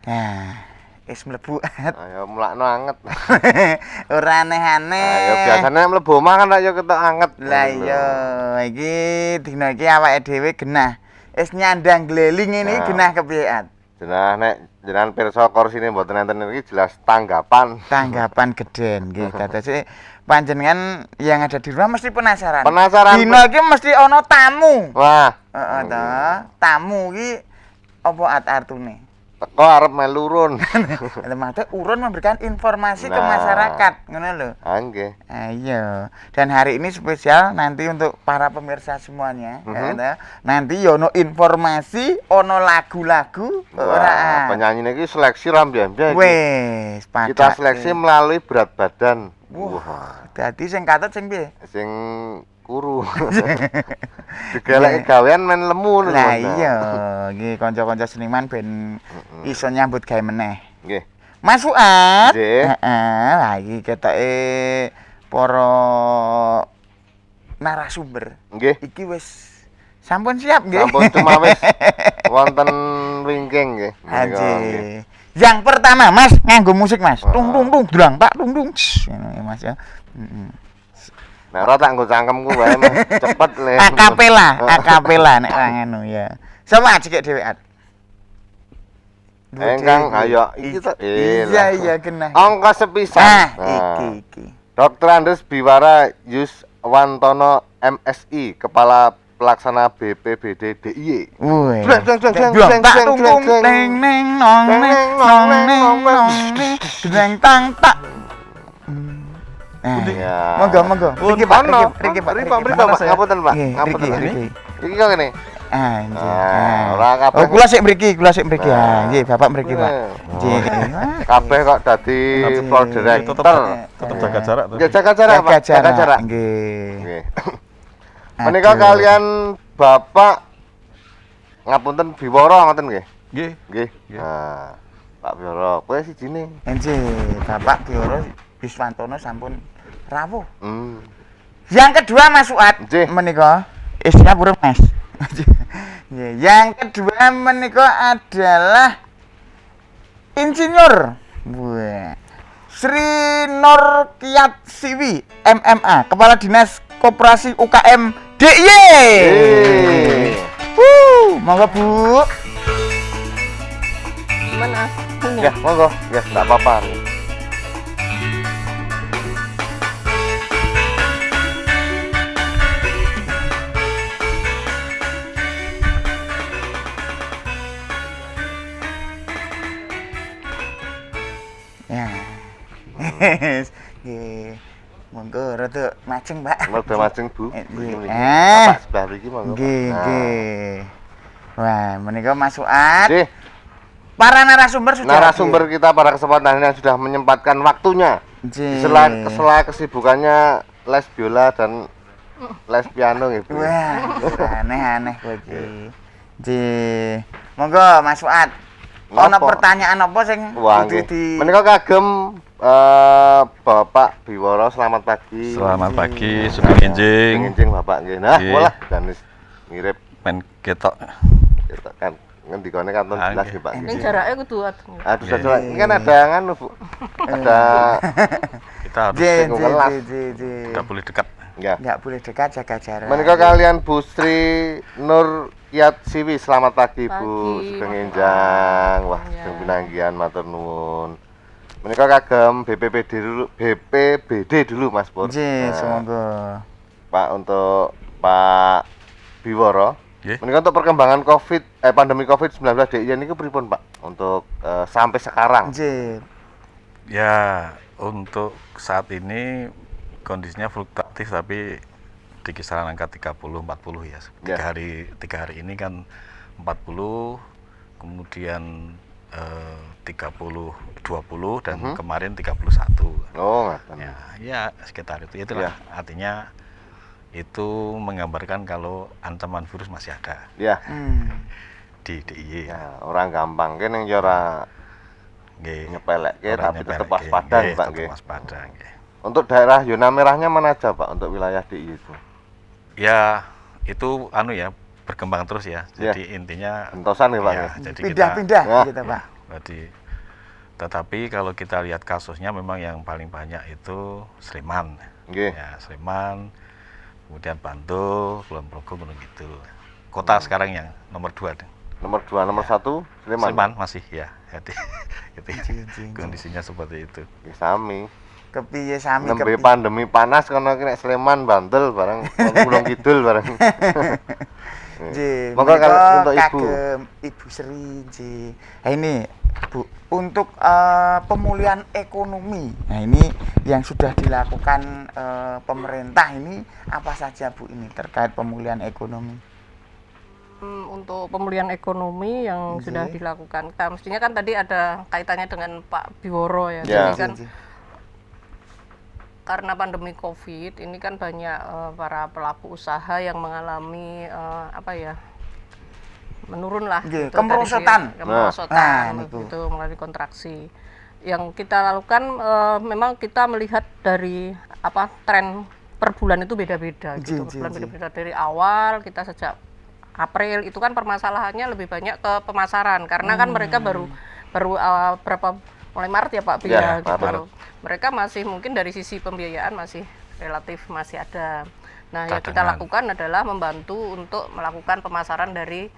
Nah, wis mlebu. Ayo mlakno anget. Ora aneh-aneh. Ayo biasane mlebu omah kan ayo ketok anget. Lah iya, iki dina iki awake dhewe genah. Wis nyandang gleling ini genah kepiye, Jenah nek jenengan pirsa kursine mboten enten iki jelas tanggapan. Tanggapan geden nggih. Dados panjenengan yang ada di rumah mesti penasaran. Penasaran. Dina iki mesti ana tamu. Wah, Heeh ta. Tamu iki apa artune? teko arep melu urun. Maksudnya urun memberikan informasi ke masyarakat, ngono lho. Nggih. Ayo. Dan hari ini spesial nanti untuk para pemirsa semuanya, nanti ono informasi, ono lagu-lagu, ora. Penyanyi iki seleksi rambian-rambian. Wes, kita seleksi melalui berat badan. Wah, dadi sing katut sing piye? Sing kuru. Digeleki gawean men lemu lho. Lah iya, iki kanca-kanca seniman ben iso nyambut gawe meneh. Nggih. Mas Fuad. Nggih. Heeh, lah iki ketoke para narasumber. Nggih. Iki wis sampun siap nggih. Sampun cuma wis wonten wingking nggih. Anjir. Yang pertama, Mas, nganggo musik, Mas. Tung tung tung drang, Pak, tung tung. Ngono ya, Mas ya. Nah, ora tak nggo cangkemku wae mah cepet le. Akapela nek ora ngono ya. Sama ajek dhewean. Engkang ayo iki to. Iya genah. Angka sepisan. Iki. Dr. Andes Biwara Yuswantono MSI, Kepala Pelaksana BPBD DIY. Wih. Tak tunggung neng neng nong neng nong neng nong neng gedeng tang tak. Monggo. Riki Pak. Ngapunten Pak. Ngapunten. Iki kok ngene. Ora kabeh. Kula sik mriki. Nggih, Bapak mriki, Pak. Nggih. Kabeh kok dadi floor director. Tetep jaga jarak tuh. Nggih, jaga jarak, Pak. Jaga jarak. Nggih. Menika kalian Bapak ngapunten Biwara ngoten nggih? Nggih. Nah, Pak Biwara, kowe sijine. Nggih, Bapak Biwara Yuswantono sampun rawuh. Yang kedua Mas Fuad menika istilah burung Mas. Yang kedua menika adalah insinyur Sri Nur Kiat Siwi MMA, Kepala Dinas Koperasi UKM DIY. Monggo Bu. Mana? Ya, monggo. Ya, enggak apa-apa. Ya. Nggih. Monggo rada maceng, Pak. Rada maceng, Bu. Bapak sebelah mriki monggo. Nggih. Wah, menika Mas Fuad. Nggih. Para narasumber sudah Narasumber kita pada kesempatan ini sudah menyempatkan waktunya. Sela kesibukannya les biola dan les piano gitu. Wah, aneh-aneh kowe iki. Nggih. Monggo Mas Fuad. Ana pertanyaan apa sing kudu di menika kagem Bapak Biwara, selamat pagi. Selamat pagi, Sugeng Enjing. Enjing Bapak nggih. Nah, walah dan mirip men ketok. Ketok kan ngendikane kanton jelas nggih Pak. Ning jarake kudu atuh. Aduh saja. Ini kan ada nganu, Bu. Ada kita harus tidak boleh dekat. Enggak boleh dekat, jaga jarak. Menika kalian Bu Sri Nur Kiat Siwi, selamat pagi Bu. Sugeng Enjang. Wah, sugeng pinanggihan matur nuwun. Menika kagem BPBD dulu Mas Pur. Nggih, semoga. Pak untuk Pak Biwara. Nggih. Menika untuk perkembangan pandemi Covid-19 DIY niku pripun Pak? Untuk sampai sekarang. Nggih. Ya, untuk saat ini kondisinya fluktuatif tapi di kisaran angka 30-40 ya. Tiga hari ini kan 40, kemudian 30-20 dan kemarin 31. Oh, ngaten. Ya sekitar itu. Itulah artinya itu menggambarkan kalau ancaman virus masih ada. Ya. Di DIY. Ya, orang gampang kene ora nyepelekke tapi tetap waspada Pak nggih. Untuk daerah zona merahnya mana aja Pak untuk wilayah DIY itu? Ya, itu berkembang terus ya. Jadi intinya bentosan ya Pak. Jadi pindah-pindah gitu Pak. Berarti, tetapi kalau kita lihat kasusnya memang yang paling banyak itu Sleman. Nggih. Ya, Sleman, kemudian Bantul, Kulon Progo, Gunung Kidul. Kota sekarang yang nomor 2. Nomor 2, nomor 1 Sleman. Sleman masih ya. Jadi Jing. kondisinya seperti itu. Nggih, sami. Kepiye sami Nembe kepiye. pandemi panas kono ki nek Sleman, Bantul bareng Gunung Kidul bareng. Nggih, Monggo kalau menika untuk Ibu. kagem Ibu Sri nggih. Nah, ini Bu, untuk pemulihan ekonomi. Nah, ini yang sudah dilakukan pemerintah ini apa saja Bu ini terkait pemulihan ekonomi? Untuk pemulihan ekonomi yang Nggih. sudah dilakukan, kita mestinya kan tadi ada kaitannya dengan Pak Biworo ya. Ya. Jadi kan Nggih. karena pandemi COVID ini kan banyak para pelaku usaha yang mengalami menurun lah Nggih, gitu, kemerosotan. kemerosotan Nah, niku. gitu, melalui kontraksi. Yang kita lakukan memang kita melihat dari tren per bulan itu beda-beda gitu. Per bulan beda-beda dari awal kita sejak April itu kan permasalahannya lebih banyak ke pemasaran karena kan mereka baru mulai Maret ya Pak Bia Ya, gitu. Maret. Mereka masih mungkin dari sisi pembiayaan masih relatif masih ada. Nah, yang kita Cadangan. lakukan adalah membantu untuk melakukan pemasaran dari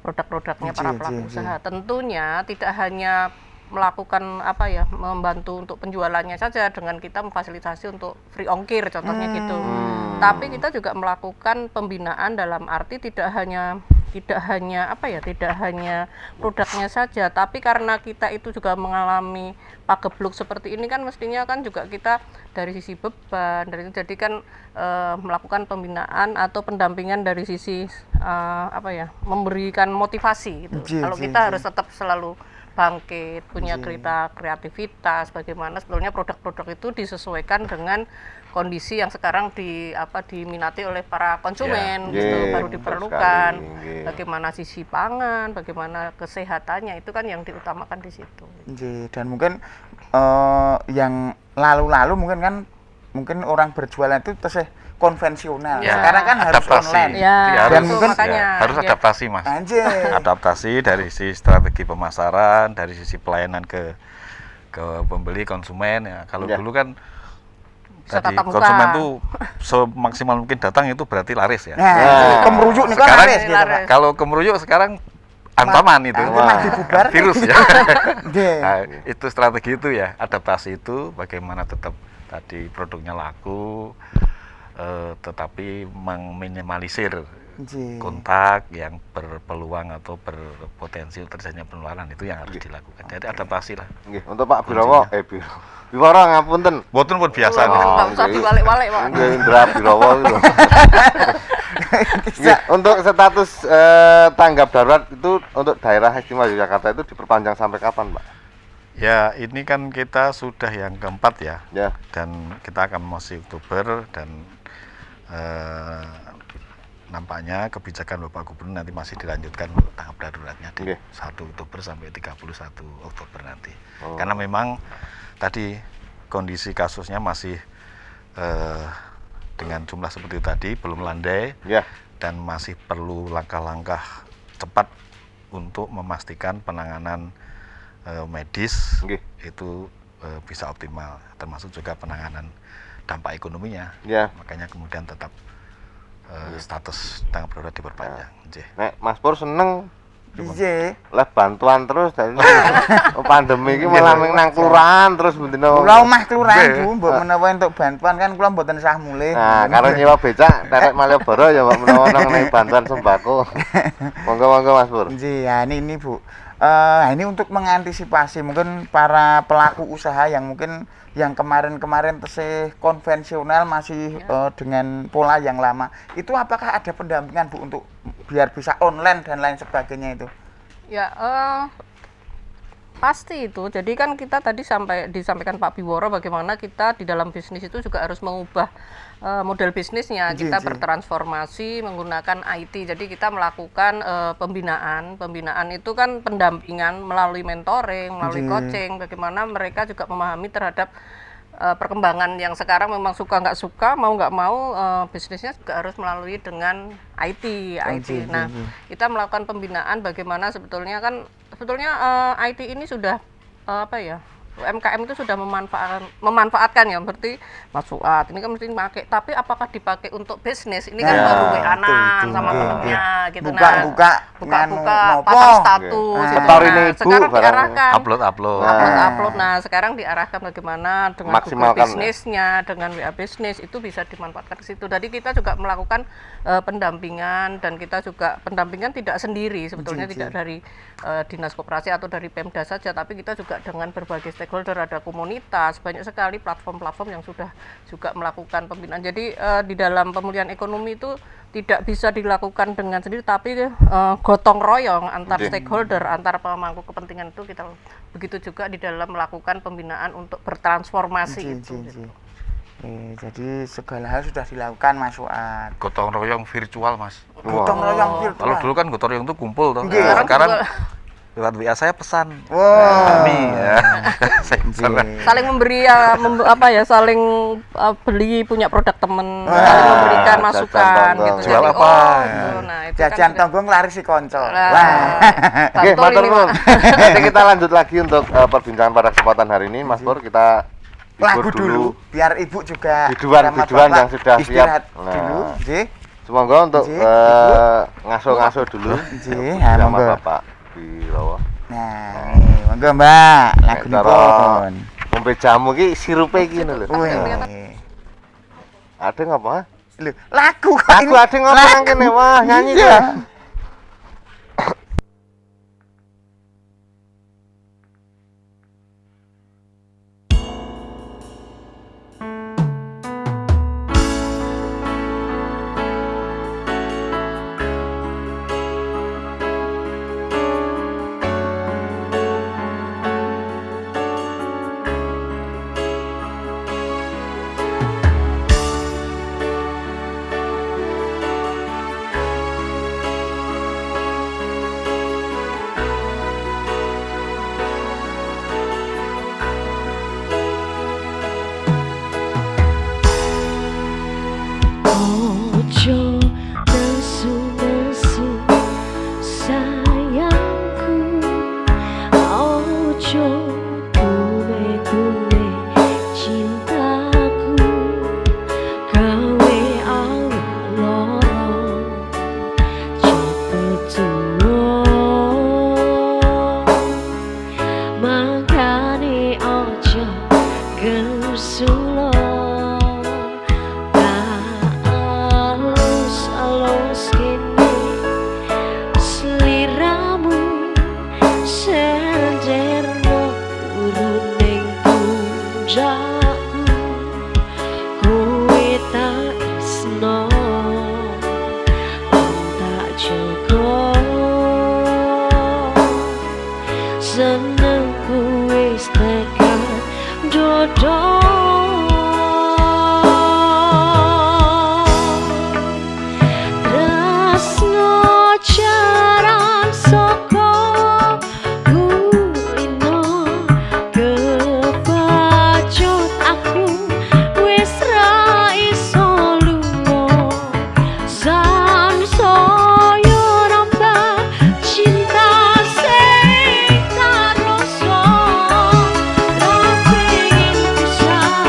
produk-produknya para pelaku usaha. Tentunya tidak hanya melakukan membantu untuk penjualannya saja dengan kita memfasilitasi untuk free ongkir contohnya gitu. Tapi kita juga melakukan pembinaan dalam arti tidak hanya produknya saja, tapi karena kita itu juga mengalami pagebluk seperti ini kan mestinya kan juga kita dari sisi beban jadi kan melakukan pembinaan atau pendampingan dari sisi memberikan motivasi gitu. Kalau kita harus tetap selalu bangkit, punya kreativitas, bagaimana sebetulnya produk-produk itu disesuaikan dengan kondisi yang sekarang diminati oleh para konsumen gitu, baru diperlukan. Bagaimana sisi pangan, bagaimana kesehatannya itu kan yang diutamakan di situ. Nggih, dan mungkin yang lalu-lalu mungkin orang berjualan itu tesih konvensional. Ya, Sekarang kan harus adaptasi. online. Ya, Dan itu mungkin makanya harus adaptasi Mas. Anjir. Adaptasi dari sisi strategi pemasaran, dari sisi pelayanan ke pembeli konsumen ya. Kalau dulu kan tadi tatap muka. konsumen tuh semaksimal mungkin datang itu berarti laris ya. Nah, kemerujuk nih kan Sekarang laris gitu, Pak. kalau kemerujuk sekarang ancaman itu. Ancaman dibubar. Virus ya. Nggih. Nah, itu strategi itu ya, adaptasi itu bagaimana tetap tadi produknya laku tetapi meminimalisir Nggih. kontak yang berpeluang atau berpotensi terjadinya penularan itu yang harus dilakukan. Jadi adaptasi lah. Nggih, untuk Pak Birowo, Birowo ngapunten. Boten pun biasa nih. Nggak usah dibalik-balik Pak. Nggih, Indra Birowo itu. Nggih, untuk status tanggap darurat itu untuk daerah istimewa Yogyakarta itu diperpanjang sampai kapan, Pak? Ya, ini kan kita sudah yang keempat ya. Ya. Dan kita akan masih Oktober dan nampaknya kebijakan Bapak Gubernur nanti masih dilanjutkan untuk tanggap daruratnya di 1 Oktober sampai 31 Oktober nanti. Karena memang tadi kondisi kasusnya masih dengan jumlah seperti itu tadi belum landai dan masih perlu langkah-langkah cepat untuk memastikan penanganan medis itu bisa optimal, termasuk juga penanganan dampak ekonominya. Makanya kemudian tetap status tanggap darurat diperpanjang. Nek Mas Pur seneng Piye? lah bantuan terus dari pandemi iki malah nang kelurahan terus bendino. Kula omah kelurahan Bu, mbok menawa entuk bantuan kan kula mboten sah mulih. Nah, karo nyewa becak terek Malioboro ya mbok menawa nang bantuan sembako. Monggo Mas Pur. Nggih, ya ini Bu. Ini untuk mengantisipasi mungkin para pelaku usaha yang mungkin yang kemarin-kemarin tesih konvensional masih dengan pola yang lama. Itu apakah ada pendampingan Bu untuk biar bisa online dan lain sebagainya itu? Ya, pasti itu. Jadi kan kita tadi disampaikan Pak Biworo bagaimana kita di dalam bisnis itu juga harus mengubah model bisnisnya. Kita bertransformasi menggunakan IT. Jadi kita melakukan pembinaan. Pembinaan itu kan pendampingan melalui mentoring, melalui coaching. Bagaimana mereka juga memahami terhadap perkembangan yang sekarang memang suka nggak suka, mau nggak mau bisnisnya juga harus melalui dengan IT. Nah, kita melakukan pembinaan bagaimana sebetulnya kan sebetulnya IT ini sudah apa ya, UMKM itu sudah memanfaatkan ya, berarti masukat ini kan mesti dipakai, tapi apakah dipakai untuk bisnis ini kan Ya, baru WA-an betul, sama betul. temennya gitu. Buka-buka, buka-buka nganu, pasang nopo. status gitu. Story nih, Bu, Sekarang barang. diarahkan upload. upload. Nah, sekarang diarahkan bagaimana dengan Google Maksimalkan, bisnisnya, dengan WA bisnis itu bisa dimanfaatkan ke situ. Jadi kita juga melakukan pendampingan, dan kita juga pendampingan tidak sendiri sebetulnya, tidak dari dinas koperasi atau dari Pemda saja, tapi kita juga dengan berbagai stakeholder, ada komunitas, banyak sekali platform-platform yang sudah juga melakukan pembinaan. Jadi di dalam pemulihan ekonomi itu tidak bisa dilakukan dengan sendiri, tapi gotong royong antar stakeholder, antar pemangku kepentingan itu kita. Begitu juga di dalam melakukan pembinaan untuk bertransformasi itu. Gitu. Jadi segala hal sudah dilakukan Mas Fuad. Gotong royong virtual, Mas. Gotong royong virtual. Kalau dulu kan gotong royong itu kumpul toh. Nggih. Sekarang lewat WA saya pesan. Wah. Kami ya. Saya pesan. Saling memberi ya, saling beli, punya produk temen, saling memberikan masukan tonggo. gitu. Jual Jadi, apa? Nah, itu Jajan kan juga- tonggo nglaris si konco. Lah. Wah. Oke, Betul Matur ini, Nuwun. Pak. Nanti kita lanjut lagi untuk perbincangan pada kesempatan hari ini, Mas Pur. Kita Lagu hibur dulu biar Ibu juga Biduan-biduan sama Bapak yang sudah siap. istirahat Nah. dulu. Nggih. Semoga untuk Nggih, ngaso-ngaso dulu Nggih, sama monggo. Bapak Birowo. Nah, nih, monggo Mbak, lagu Cara nipun. ngombe jamu ki sirupe iki lho. Wih. Ada ngapa? Lho, lagu kok Aku ini? ada ngapa nang kene? Wah, nyanyi Iya. ya. Ojo nesu-nesu sayangku, ojo kume-kume cintaku, gawe awak loro cepet tuwa, makane ojo gesulo. Alus kene sliramu senderno uruning punjakku, kowe tak tresno tak jaga, senengku wis tekan dodo. Cinta sing tak rasa, ra pengen pisah.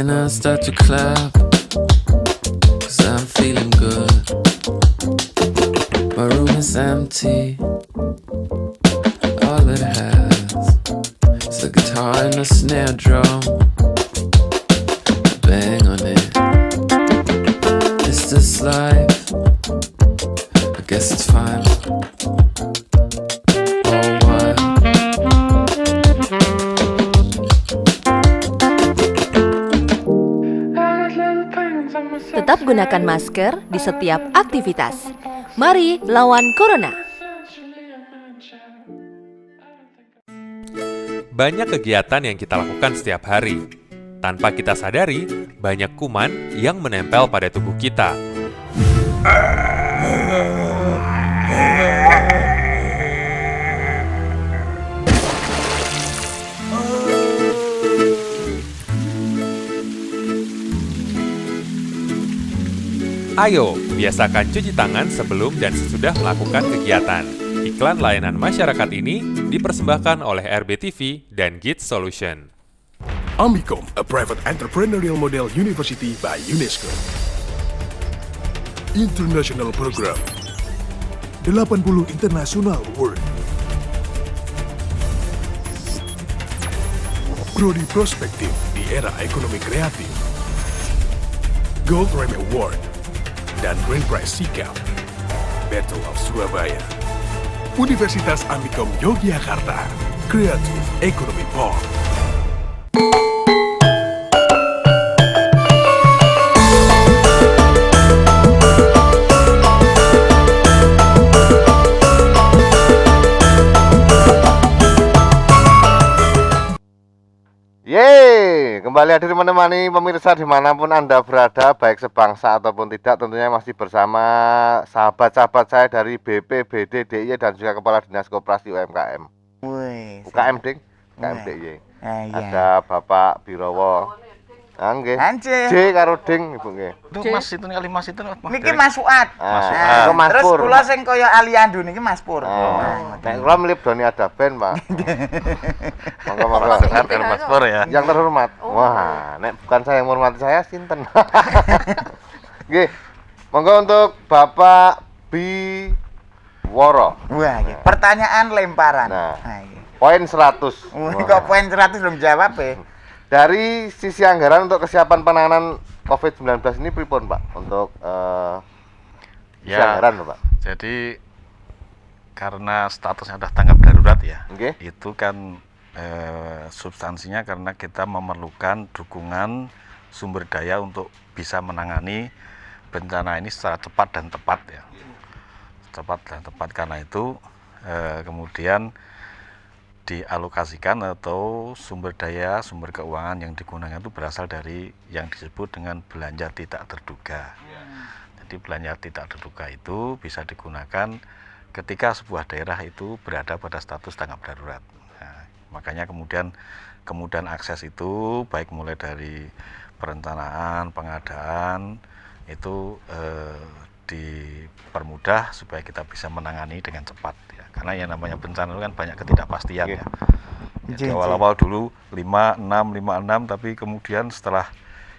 When I start to clap, 'cause I'm feeling good. My room is empty. All it has is the guitar and the snare drum. I bang on it. Is this life? I guess it's fine. Oh, what? Tetap gunakan masker di setiap aktivitas. Mari lawan Corona. Banyak kegiatan yang kita lakukan setiap hari. Tanpa kita sadari, banyak kuman yang menempel pada tubuh kita. Ayo, biasakan cuci tangan sebelum dan sesudah melakukan kegiatan. Iklan layanan masyarakat ini dipersembahkan oleh RBTV dan Git Solution. Amicom, a private entrepreneurial model university by UNESCO. International Program 80 International Award. Prodi Prospektif di era ekonomi kreatif. Gold Rem Award dan Grand Prize Sikap. Battle of Surabaya. Universitas Amicom Yogyakarta. Creative Economy Park. Yeay, kembali hadir menemani pemirsa dimanapun Anda berada, baik sebangsa ataupun tidak, tentunya masih bersama sahabat-sahabat saya dari BPBD DIY dan juga Kepala Dinas Koperasi UMKM. Wih, UKM Ding, UKM Wih. DIY. iya. Ada Bapak Birowo. Nggih. Ance. J karo Ding, Ibu nggih. Itu Mas itu kali Mas itu Niki Mas Fuad. Mas Fuad. Nah, Itu Mas terus Pur. kula sing kaya Aliando niki Mas Pur. Nek kula mlip Doni ada band, Pak. Monggo-monggo. Mas Pur ya. Yang terhormat. Wah, nek bukan saya yang menghormati saya sinten. Nggih. Monggo untuk Bapak Biworo. Wah, iya. Pertanyaan lemparan. Nah. Iya. Poin 100. Wih, kok poin 100 belum jawab ya? Dari sisi anggaran untuk kesiapan penanganan COVID-19 ini pripun, Pak? Untuk sisi Ya. anggaran, Pak. Jadi karena statusnya sudah tanggap darurat ya, Nggih. itu kan substansinya karena kita memerlukan dukungan sumber daya untuk bisa menangani bencana ini secara cepat dan tepat ya. Cepat dan tepat, karena itu kemudian dialokasikan atau sumber daya, sumber keuangan yang digunakan itu berasal dari yang disebut dengan belanja tidak terduga. Jadi belanja tidak terduga itu bisa digunakan ketika sebuah daerah itu berada pada status tanggap darurat. Nah, makanya kemudian akses itu baik mulai dari perencanaan, pengadaan itu dipermudah supaya kita bisa menangani dengan cepat ya. Karena yang namanya bencana itu kan banyak ketidakpastian ya. Jadi awal-awal dulu 56 tapi kemudian setelah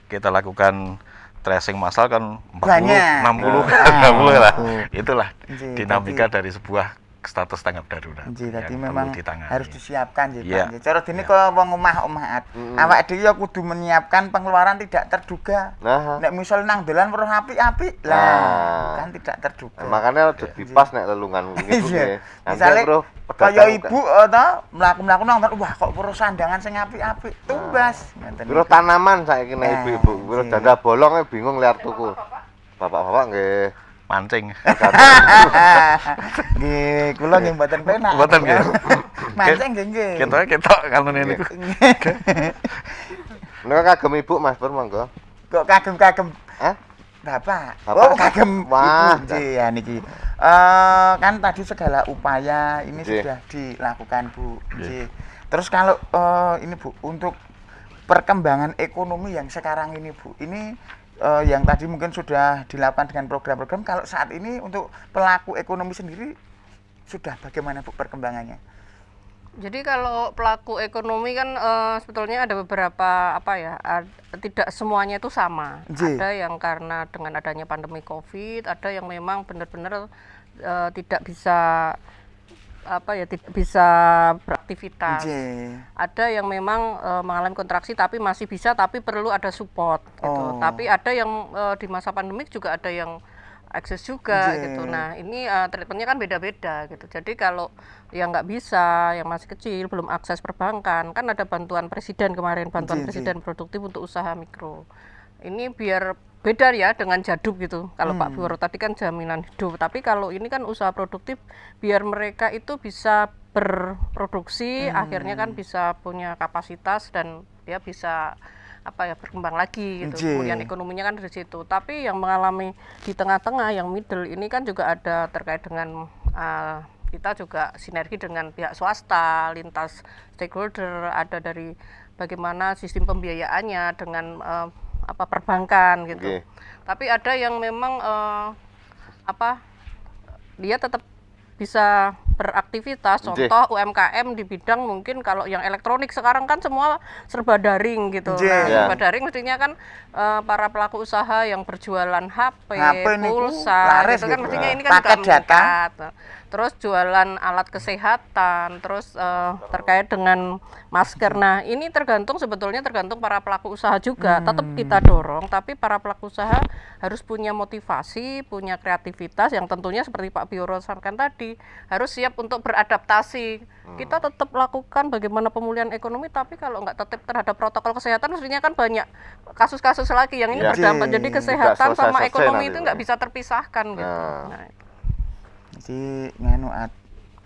kita lakukan tracing massal kan 40, Banyak. 60, Nah, 60 lah. itu. Itulah Jadi, dinamika dari sebuah status tanggap darurat. Jadi tadi yang memang perlu ditangani. harus disiapkan ya, Iya. Pak. Cara dene Iya. kok wong omah-omahat. Awak dhewe ya kudu menyiapkan pengeluaran tidak terduga. Nah, Nek misal nang dolan weruh apik-apik, Nah. lah kan tidak terduga. makanya udah dipas nek lelungan gitu Iya. nggih. Nanti Misale bro, kaya ibu to mlaku-mlaku nang wah kok weruh sandangan sing apik-apik, tumbas. Ngoten bro niku. tanaman saiki nek Nah, ibu-ibu, bro iya. janda bolong bingung liar tuku. Bapak-bapak nggih. Mancing. Nggih, kula nggih mboten penak. Mboten nggih. Mancing nggih nggih. Ketok kalau niku. Nek kagem ibu Mas Pur monggo. Kok kagem-kagem Hah? Bapak. Bapak. Oh, kagem Wah, ibu nggih ya niki. Kan tadi segala upaya ini Nggih. sudah dilakukan, Bu. Nggih. Terus kalau ini Bu, untuk perkembangan ekonomi yang sekarang ini, Bu. Ini yang tadi mungkin sudah dilakukan dengan program-program, kalau saat ini untuk pelaku ekonomi sendiri sudah bagaimana Bu perkembangannya? Jadi kalau pelaku ekonomi kan sebetulnya ada beberapa tidak semuanya itu sama. Ada yang karena dengan adanya pandemi Covid, ada yang memang benar-benar tidak bisa tidak bisa beraktivitas. Ada yang memang mengalami kontraksi tapi masih bisa, tapi perlu ada support gitu. Tapi ada yang di masa pandemik juga ada yang akses juga gitu. Nah ini treatmentnya kan beda-beda gitu. Jadi kalau yang nggak bisa, yang masih kecil, belum akses perbankan, kan ada bantuan presiden kemarin, bantuan presiden produktif untuk usaha mikro. Ini biar beda ya dengan jaduk gitu. Kalau Pak Biworo tadi kan jaminan hidup, tapi kalau ini kan usaha produktif, biar mereka itu bisa berproduksi, akhirnya kan bisa punya kapasitas dan dia bisa berkembang lagi gitu. Kemudian ekonominya kan dari situ. Tapi yang mengalami di tengah-tengah yang middle ini kan juga ada terkait dengan kita juga sinergi dengan pihak swasta, lintas stakeholder, ada dari bagaimana sistem pembiayaannya dengan perbankan gitu. Tapi ada yang memang dia tetap bisa beraktivitas, contoh UMKM di bidang mungkin kalau yang elektronik sekarang kan semua serba daring gitu. Nah, serba daring mestinya kan para pelaku usaha yang berjualan HP pulsa gitu kan mestinya ini kan juga meningkat. Terus jualan alat kesehatan, terus terkait dengan masker. Nah, ini sebetulnya tergantung para pelaku usaha juga. Tetap kita dorong, tapi para pelaku usaha harus punya motivasi, punya kreativitas yang tentunya seperti Pak Biworo sampaikan tadi, harus siap untuk beradaptasi. Kita tetap lakukan bagaimana pemulihan ekonomi, tapi kalau nggak tetap terhadap protokol kesehatan, mestinya kan banyak kasus-kasus lagi yang ini berdampak. Jadi kesehatan sama ekonomi itu nggak bisa terpisahkan gitu. Nah, jadi nganu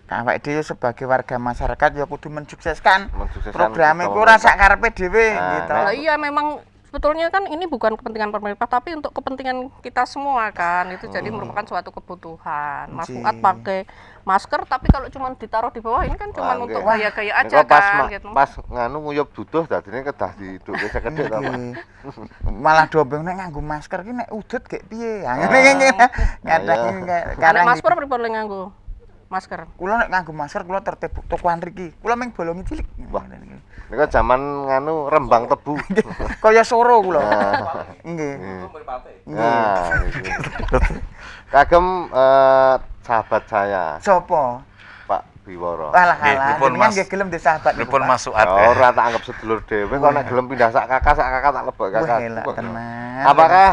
awake dhewe sebagai warga masyarakat ya kudu mensukseskan program iku ora sak karepe dhewe gitu. Lah iya memang sebetulnya kan ini bukan kepentingan pemerintah tapi untuk kepentingan kita semua kan. Itu jadi merupakan suatu kebutuhan. Mas Fuad pakai masker tapi kalau cuma ditaruh di bawah ini kan cuma untuk gaya-gaya aja kan gitu. Pas nganu nguyup duduh dadine kedah diduke sekedhik to, Pak. Malah dobeng nek nganggo masker ki nek udut gek piye. Ngene ngadaki karena masker pripun le nganggo masker. Kula nek nganggo masker kula tertib tokoan mriki. Kula mung bolongi cilik. Wah. Nika zaman nganu rembang tebu. Kaya soro kula. Nggih. Nah, kagem sahabat saya. Sopo? Pak Biworo. Alah, jenengan nggih gelem di sahabat niku. Pripun Mas Fuad? Ora tak anggap sedulur dhewe kok nek gelem pindah sak kakak tak lebok kakak. Tenan. Apakah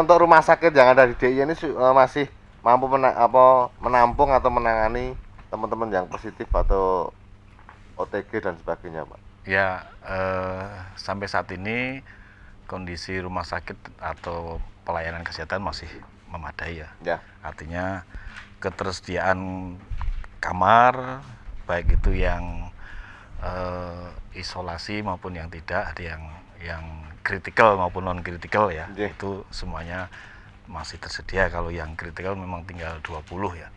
untuk rumah sakit yang ada di DIY ini masih mampu menampung atau menangani teman-teman yang positif atau OTG dan sebagainya, Pak? Ya, sampai saat ini kondisi rumah sakit atau pelayanan kesehatan masih memadai ya. Artinya ketersediaan kamar baik itu yang isolasi maupun yang tidak, ada yang kritikal maupun non kritikal ya. Itu semuanya masih tersedia. Kalau yang kritikal memang tinggal 20 ya.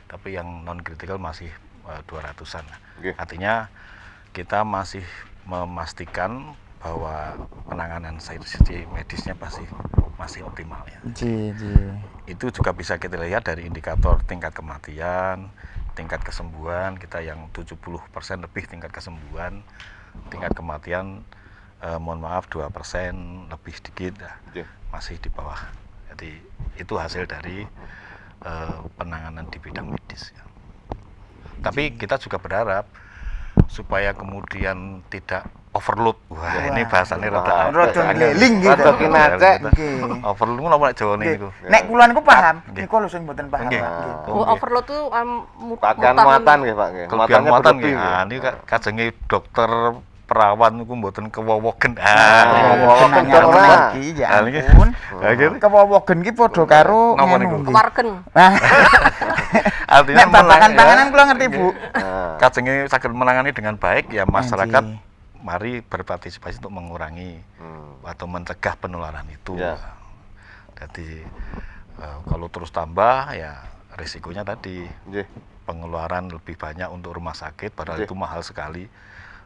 Tapi yang non kritikal masih 200-an. Artinya kita masih memastikan bahwa penanganan sisi medisnya masih optimal ya. Itu juga bisa kita lihat dari indikator tingkat kematian, tingkat kesembuhan kita yang 70% lebih tingkat kesembuhan, tingkat kematian mohon maaf 2% lebih dikit masih di bawah. Jadi itu hasil dari penanganan di bidang medis ya. Tapi kita juga berharap supaya kemudian tidak overload. Wah, ini bahasanya rada ngeliling gitu. Rada kinacek. Overload ku napa nek Jawane niku? Nek kula niku paham, niku lho sing mboten paham. Overload itu pakaian muatan nggih, Pak nggih. Muatan nggih. Nah, ini kajenge dokter perawan niku mboten kewowogen. Kewowogen iki ya ampun. Kewowogen ki padha karo ngono. Kewargen. Artinya nek babakan panganan kula ngerti, Bu. Kajenge saged menangani dengan baik ya masyarakat mari berpartisipasi untuk mengurangi atau mencegah penularan itu. Jadi kalau terus tambah ya risikonya tadi pengeluaran lebih banyak untuk rumah sakit padahal itu mahal sekali.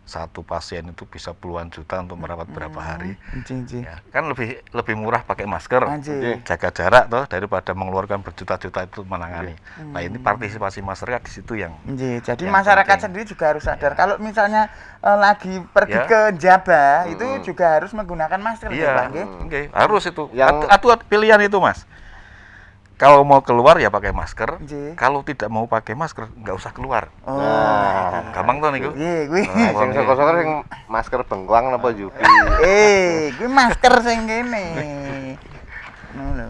satu pasien itu bisa puluhan juta untuk merawat berapa hari. Nggih. Ya, kan lebih murah pakai masker, Nggih. jaga jarak toh daripada mengeluarkan berjuta-juta itu menangani. Nah, ini partisipasi masyarakat di situ yang Nggih, jadi yang masyarakat penting. sendiri juga harus sadar kalau misalnya lagi pergi Ya. ke Jaba itu juga harus menggunakan masker ya, Iya, Pak nggih. nggih, harus itu. Yang- Atu pilihan itu, Mas. Kalau mau keluar ya pakai masker. Nggih. Kalau tidak mau pakai masker, nggak usah keluar. Oh. Nah, Gampang toh niku. Nggih, kuwi. sing saka-saka sing masker bengkoang napa UV? Kuwi masker sing kene. Ngono lho.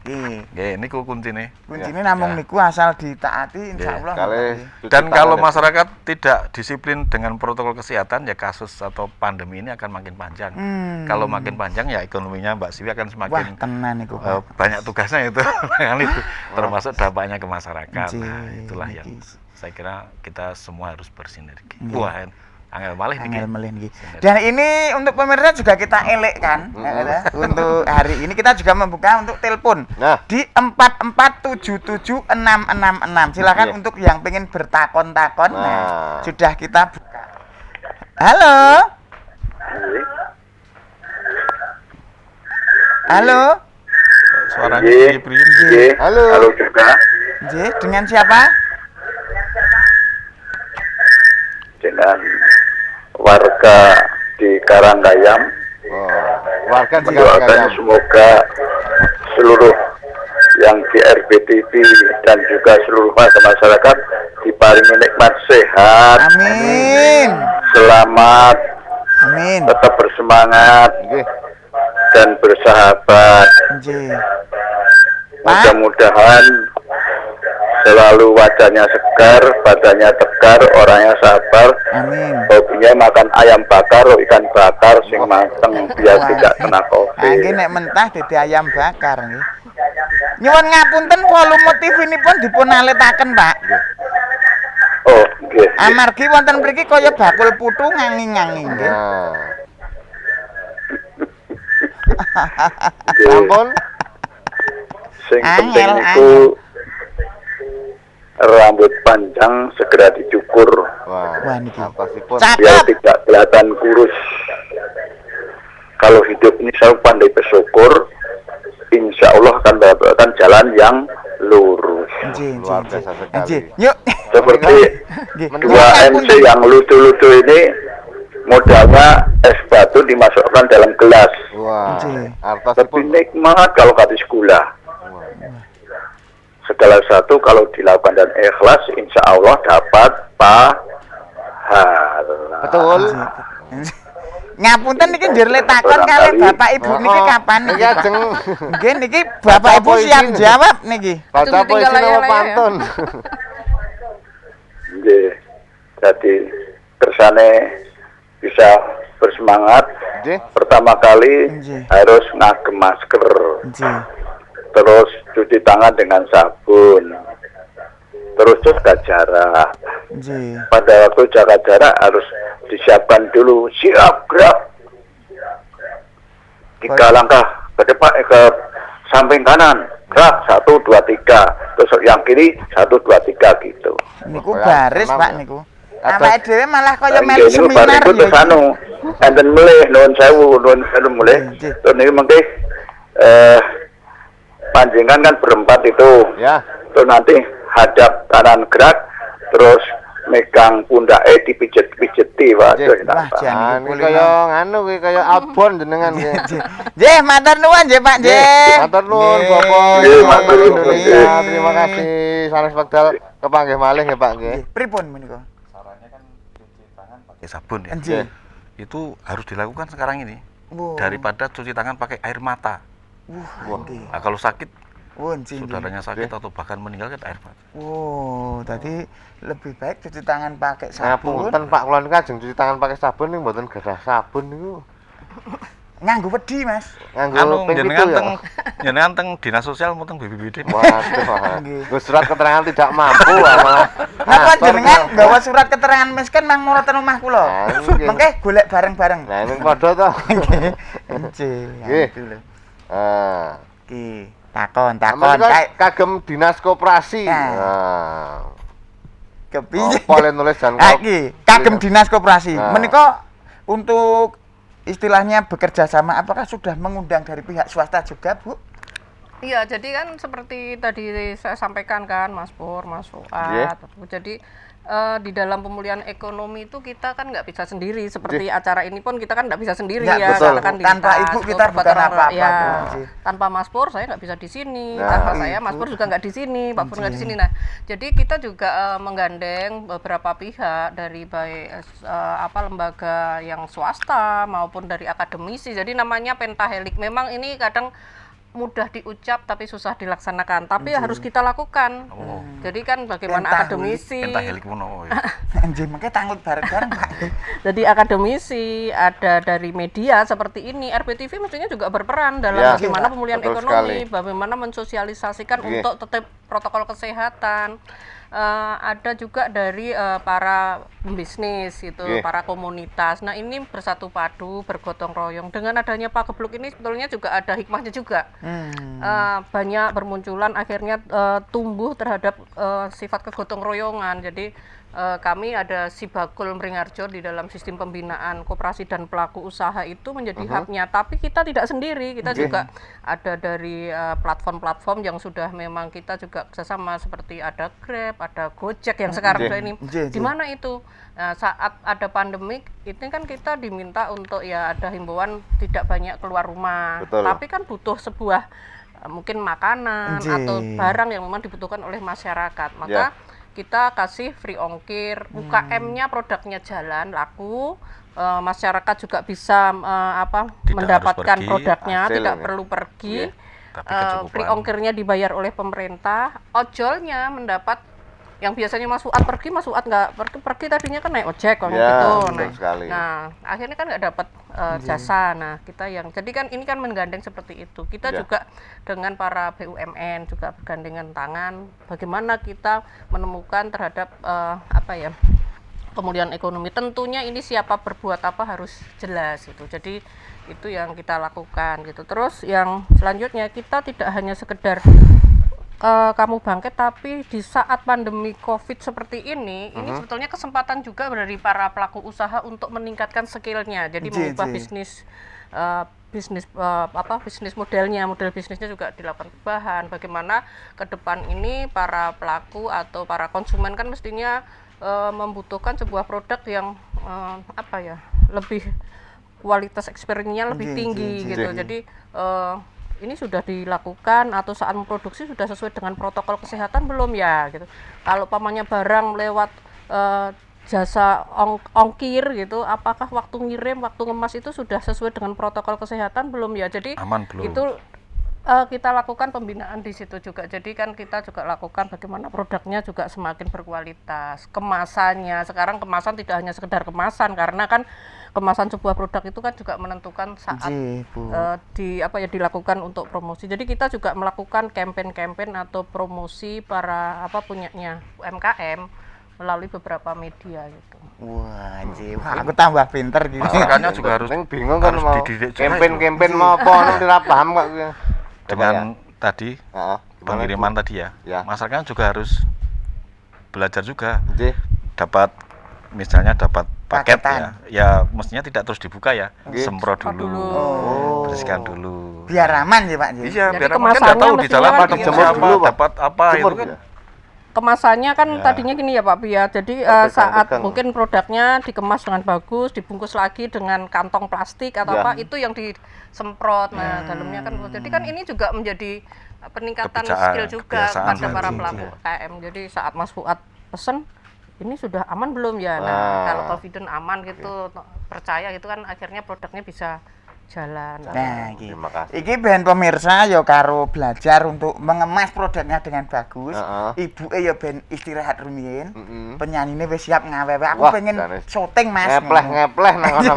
Nggih. Nggih, niku kuncine. Kuncine namung niku asal ditaati insyaallah. Kali Dan kalau masyarakat tidak disiplin dengan protokol kesehatan, ya kasus atau pandemi ini akan makin panjang. Kalau makin panjang, ya ekonominya Mbak Siwi akan Wah, semakin tenan niku, Pak. banyak tugasnya itu. Kan itu termasuk dampaknya ke masyarakat. Nggih, Nah, itulah yang nggih. saya kira kita semua harus bersinergi. Nggih. Wah, angel malih niki. Angel melih niki. Dan ini untuk pemirsa juga kita elekkan ya, untuk hari ini kita juga membuka untuk telepon Nah. di 44776666. Silakan Iya. untuk yang pengen bertakon-takon. Nah, Nah. sudah kita buka. Halo. Halo. Suaranya priye-priye. Nggih. Halo juga Nggih, dengan siapa? dengan warga di Karanggayam. Warga di Mendoakan Karanggayam. semoga seluruh yang di RBTV dan juga seluruh masyarakat diparingi nikmat sehat, Amin. selamat, Amin. tetap bersemangat Nggih. dan bersahabat. Nggih. Pak. Mudah-mudahan selalu wajahnya segar, badannya tegar, orangnya sabar. Amin. Hobinya makan ayam bakar, ikan bakar sing mateng biar Wah. tidak kena Ah, COVID. nggih nek mentah dadi ayam bakar nggih. Nyuwun ngapunten volume TV nipun dipun aletaken, Pak. Oh, nggih. Amargi wonten mriki kaya bakul putu ngangi-ngangi nggih. Nah, Nggih. ampun. Sing Angel, penting itu rambut panjang segera dicukur Wah, Wah, niki. atasipun. biar Cakep. tidak kelihatan kurus. Kalau hidup ini selalu pandai bersyukur, insya Allah akan mendapatkan jalan yang lurus. Nggih, Luar nggih, biasa nggih. sekali. Nggih. Yuk. Seperti Nggih. dua MC yang lucu-lucu ini, modalnya es batu dimasukkan dalam gelas. Wah, Nggih. Lebih atasipun. nikmat kalau habis gula. Segala satu kalau dilakukan dan ikhlas, insya Allah dapat pahala. Betul. Ngapunten niki dirletakon kalih Bapak Ibu niki kapan niki? Iya, Pak? jeng. Nggih niki Bapak Ibu Apa siap ini? jawab niki. Baca Itu puisi tinggal nama layar-layar ya. pantun. Nggih. Jadi kersane bisa bersemangat. Nggih. Pertama kali Nggih. harus ngagem masker, Nggih. terus cuci tangan dengan sabun, terus jaga jarak. Nggih. Pada waktu jaga jarak harus disiapkan dulu, siap gerak 3 langkah ke depan, ke samping kanan, gerak 1, 2, 3, terus yang kiri 1, 2, 3 gitu. Niku Kayak baris senam Pak ya. niku. Awake dhewe malah kaya Nah, melu ini seminar bariku ya. terus anu, enten mulih nuwun sewu mulih. Nggih. Terus niki mengke panjenengan kan berempat itu. Ya. Terus nanti hadap kanan gerak, terus megang pundake dipijet-pijeti, waduh enak Wah, banget. jan. Ah, niku ini kulino. kaya nganu kuwi kaya outbound jenengan nggih. Nggih, matur nuwun nggih Pak nggih. Matur nuwun Nggih. Bapak Nggih, matur nuwun. Indonesia. Terima kasih. Sanes wekdal kepanggih malih nggih Pak nggih. Nggih, pripun menika? Sarannya kan cuci tangan pakai sabun ya. Nggih. Itu harus dilakukan sekarang ini. Wow. Daripada cuci tangan pakai air mata. Wah, nggih. Nah, kalau sakit, Wun sing. saudaranya sakit atau bahkan meninggal kan air mata. Wow, tadi lebih baik cuci tangan pakai sabun. Ngapunten Pak, kula niku ajeng cuci tangan pakai sabun niku mboten gadah sabun niku. Nganggo wedi, Mas. Nganggo ping jenengan pitu ya. teng jenengan teng dinas sosial muteng BPBD. Waduh. Nggih. Gue surat keterangan tidak mampu malah. Napa Atur, jenengan Pak. gawa surat keterangan miskin nang moroten omah kula? Nah, nggih. Mengke golek bareng-bareng. Nah, ini padha to. Nggih. Nggih. Gitu lho. Ah. Ki, takon Amal kayak kagem dinas koperasi. Nah. Nah. Kepiye? Apa le nulis dan Iki kagem dinas koperasi. Nah. Menika untuk istilahnya bekerja sama apakah sudah mengundang dari pihak swasta juga, Bu? Iya, jadi kan seperti tadi saya sampaikan kan, Mas Pur, Mas Fuad. Jadi di dalam pemulihan ekonomi itu kita kan nggak bisa sendiri. Seperti acara ini pun kita kan nggak bisa sendiri ya. Betul. Kan Tanpa Ibu kita bukan apa-apa. Ya, Bu. tanpa Mas Pur saya nggak bisa di sini. Nah, Tanpa saya Mas Pur juga nggak di sini. Pak Pur nggak di sini. Nah, jadi kita juga menggandeng beberapa pihak dari baik lembaga yang swasta maupun dari akademisi. Jadi namanya pentahelik. Memang ini kadang mudah diucap tapi susah dilaksanakan, tapi harus kita lakukan. Jadi kan bagaimana akademisi, pentahelik mono ya. Anjir, makanya tanglet bareng-bareng, Pak. jadi akademisi, ada dari media seperti ini, RBTV mestinya juga berperan dalam bagaimana pemulihan ekonomi, bagaimana mensosialisasikan untuk tetap protokol kesehatan. Ada juga dari para pembisnis gitu, para komunitas. Nah, ini bersatu padu, bergotong royong. Dengan adanya Pak Gebluk ini sebetulnya juga ada hikmahnya juga. Banyak bermunculan akhirnya tumbuh terhadap sifat kegotong royongan. Jadi kami ada Sibagul Mringharjo di dalam sistem pembinaan koperasi dan pelaku usaha itu menjadi hubnya. Tapi kita tidak sendiri, kita juga ada dari platform-platform yang sudah memang kita juga bersama seperti ada Grab, ada Gojek yang sekarang sudah ini. Di mana itu? Nah, saat ada pandemik, ini kan kita diminta untuk ya ada himbauan tidak banyak keluar rumah. Tapi kan butuh sebuah mungkin makanan atau barang yang memang dibutuhkan oleh masyarakat. Maka kita kasih free ongkir, UKM-nya produknya jalan, laku, masyarakat juga bisa mendapatkan produknya, tidak perlu pergi, free ongkirnya dibayar oleh pemerintah, ojolnya mendapat yang biasanya Mas Fuad pergi, Mas Fuad nggak pergi tadinya kan naik ojek gitu. Nah, akhirnya kan nggak dapat jasa. Nah, kita yang jadi kan ini kan menggandeng seperti itu. Kita juga dengan para BUMN juga bergandengan tangan. Bagaimana kita menemukan terhadap pemulihan ekonomi. Tentunya ini siapa berbuat apa harus jelas gitu. Jadi itu yang kita lakukan gitu. Terus yang selanjutnya kita tidak hanya sekedar kamu bangkit, tapi di saat pandemi COVID seperti ini sebetulnya kesempatan juga dari para pelaku usaha untuk meningkatkan skillnya. Jadi mengubah bisnis modelnya, model bisnisnya juga dilakukan perubahan. Bagaimana ke depan ini para pelaku atau para konsumen kan mestinya membutuhkan sebuah produk yang lebih kualitas experience-nya lebih tinggi gitu. Jadi ini sudah dilakukan atau saat memproduksi sudah sesuai dengan protokol kesehatan belum ya gitu. Kalau pamannya barang lewat jasa ongkir gitu, apakah waktu ngirim, waktu ngemas itu sudah sesuai dengan protokol kesehatan belum ya? Jadi aman belum? Itu kita lakukan pembinaan di situ juga. Jadi kan kita juga lakukan bagaimana produknya juga semakin berkualitas. Kemasannya, sekarang kemasan tidak hanya sekedar kemasan, karena kan kemasan sebuah produk itu kan juga menentukan saat dilakukan untuk promosi. Jadi kita juga melakukan campaign atau promosi para punyanya UMKM melalui beberapa media gitu. Wah, aku tambah pinter gitu. Masyarakatnya juga harus bingung kan mau dididik campaign mau apa tidak paham kok. Dengan tadi pengiriman tadi ya. Masyarakatnya juga harus belajar juga. Dapat misalnya dapat paket ya mestinya tidak terus dibuka ya, semprot dulu, bersihkan dulu, biar aman ya Pak. Iya, biar aman, kan nggak tahu di jalan pakai jemur dulu dapat apa itu kan. Kemasannya kan tadinya gini ya Pak Pia, jadi saat mungkin produknya dikemas dengan bagus, dibungkus lagi dengan kantong plastik atau itu yang disemprot. Nah, dalamnya kan, jadi kan ini juga menjadi peningkatan skill juga pada para pelaku UMKM. Jadi saat Mas Fuad pesen, ini sudah aman belum ya? Nah, kalau confident aman gitu, percaya gitu kan akhirnya produknya bisa jalan. Nah, iki ben pemirsa ya karo belajar untuk mengemas produknya dengan bagus. Ibuke ya ben istirahat rumiyin. Penyanyine wis siap ngawewe. Aku pengen syuting Mas. Ngepleh nang ngono.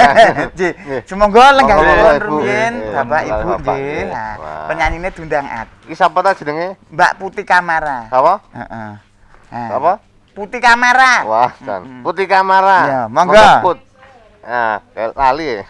Semoga lenggah rumiyin Bapak Ibu nggih. Nah, penyanyine diundang Iki sapa ta jenenge? Mbak Putih Kamara. Apa? Heeh. Apa? Putih Kamara. Wah, Jan. Putih Kamara. Ya, monggo. Nah, lali.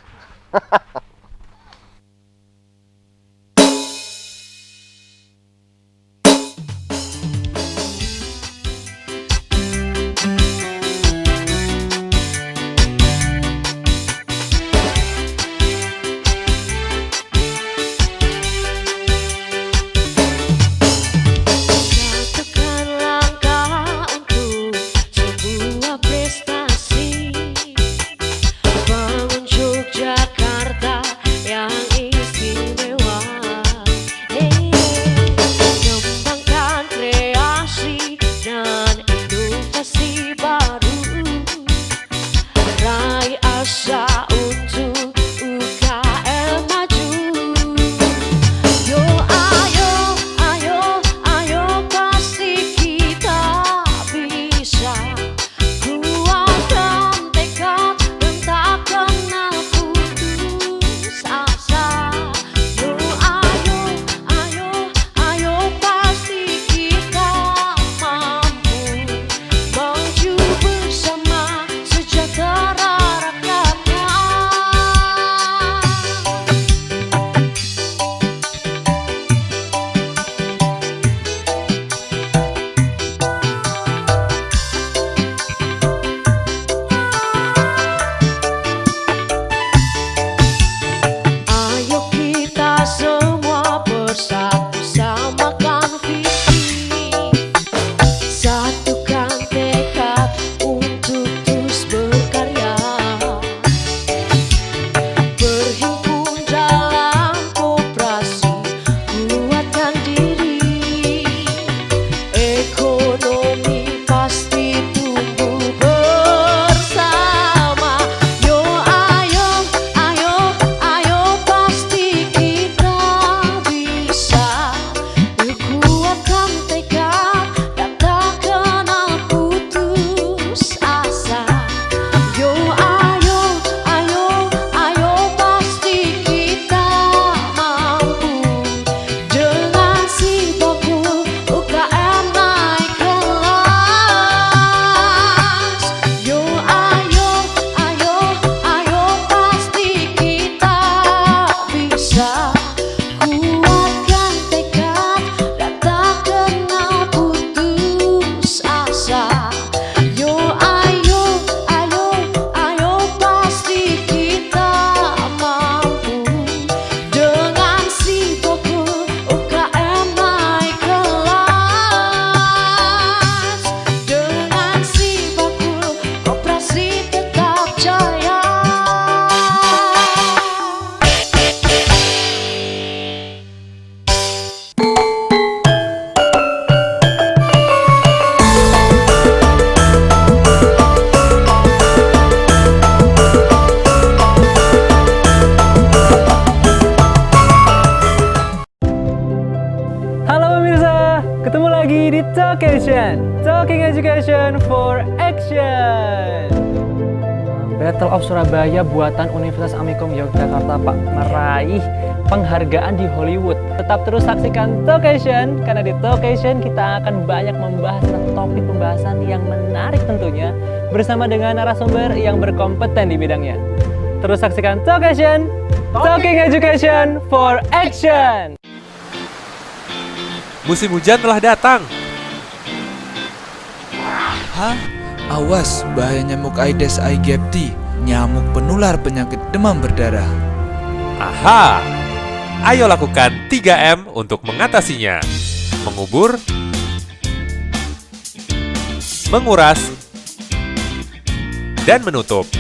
Talking Education for Action. Battle of Surabaya buatan Universitas Amikom Yogyakarta Pak meraih penghargaan di Hollywood. Tetap terus saksikan Talkation karena di Talkation kita akan banyak membahas topik pembahasan yang menarik tentunya bersama dengan narasumber yang berkompeten di bidangnya. Terus saksikan Talkation, Talking Education for Action. Musim hujan telah datang. Hah? Awas, bahaya nyamuk Aedes aegypti, nyamuk penular penyakit demam berdarah. Aha! Ayo lakukan 3M untuk mengatasinya. Mengubur, menguras, dan menutup.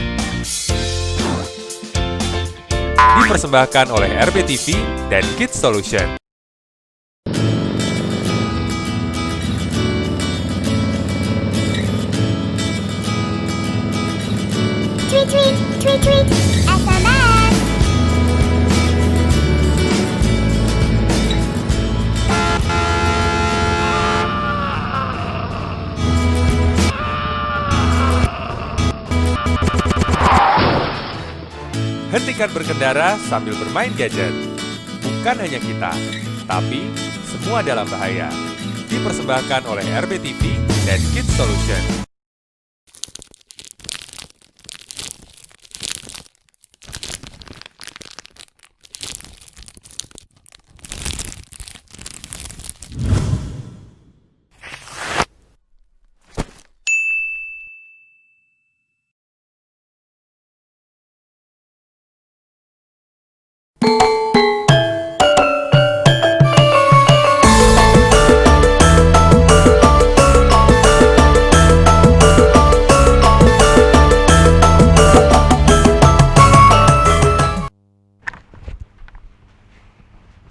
Dipersembahkan oleh RBTV dan Kids Solution. Tweet, SMS. Hentikan berkendara sambil bermain gadget. Bukan hanya kita, tapi semua dalam bahaya. Dipersembahkan oleh RBTV dan Kids Solution.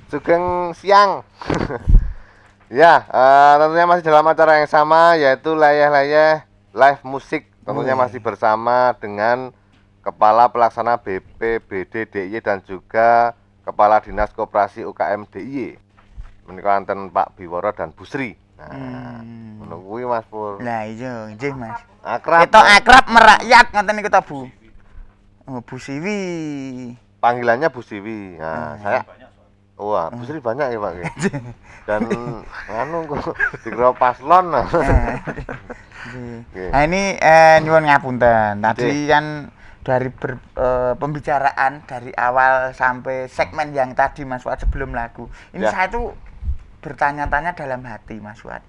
Sugeng siang. Ya, tentunya masih dalam acara yang sama, yaitu layeh-layeh live musik. Tentunya masih bersama dengan Kepala Pelaksana BPBD DIY dan juga Kepala Dinas Koperasi UKM DIY. Menika wonten Pak Biworo dan Bu Sri. Nah, menunggu Mas Pur. Lah iya, nggih Mas. Akrab. Kita akrab merakyat ngoten niku ta, Bu. Oh, Bu Siwi. Panggilannya Bu Siwi. Nah, saya wah, Bu Sri banyak ya Pak. Dan nganu kok dikira paslon. Nah ini nyuwun ngapunten. Tadi kan dari pembicaraan dari awal sampai segmen yang tadi Mas Fuad sebelum lagu. Ini saya tuh bertanya-tanya dalam hati Mas Fuad.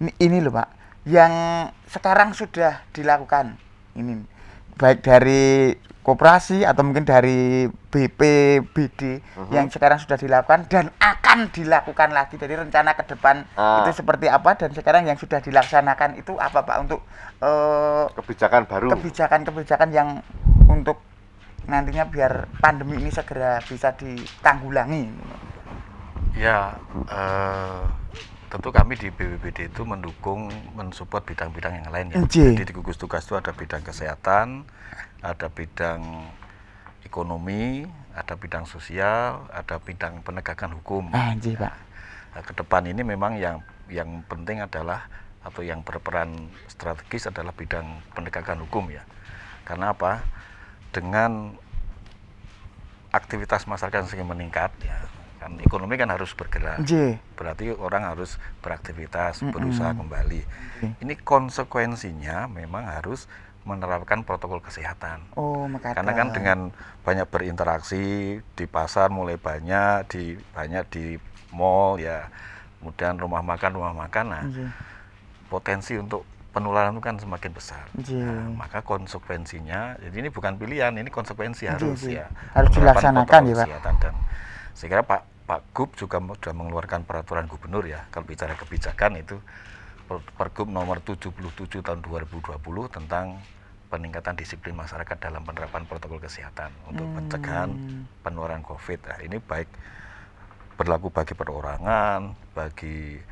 Ini loh Pak, yang sekarang sudah dilakukan ini baik dari koperasi atau mungkin dari BPBD yang sekarang sudah dilakukan dan akan dilakukan lagi. Jadi rencana ke depan itu seperti apa dan sekarang yang sudah dilaksanakan itu apa Pak untuk kebijakan baru, kebijakan yang untuk nantinya biar pandemi ini segera bisa ditanggulangi. Ya, tentu kami di BPBD itu mendukung, mensupport bidang-bidang yang lain ya. Jadi di gugus tugas itu ada bidang kesehatan, ada bidang ekonomi, ada bidang sosial, ada bidang penegakan hukum. Pak. Nah, ke depan ini memang yang penting adalah atau yang berperan strategis adalah bidang penegakan hukum ya. Karena apa? Dengan aktivitas masyarakat yang semakin meningkat ya, kan ekonomi kan harus bergerak. Berarti orang harus beraktivitas, berusaha kembali. Ini konsekuensinya memang harus menerapkan protokol kesehatan. Karena kan dengan banyak berinteraksi di pasar mulai banyak di mall ya, kemudian rumah makan, nah, potensi untuk penularan itu kan semakin besar. Nah, maka konsekuensinya, jadi ini bukan pilihan, ini konsekuensi harus ya harus dilaksanakan ya Pak. Dan saya kira Pak Gub juga sudah mengeluarkan peraturan gubernur ya, kalau bicara kebijakan itu Pergub nomor 77 tahun 2020 tentang peningkatan disiplin masyarakat dalam penerapan protokol kesehatan untuk pencegahan penularan COVID. Nah, ini baik berlaku bagi perorangan, bagi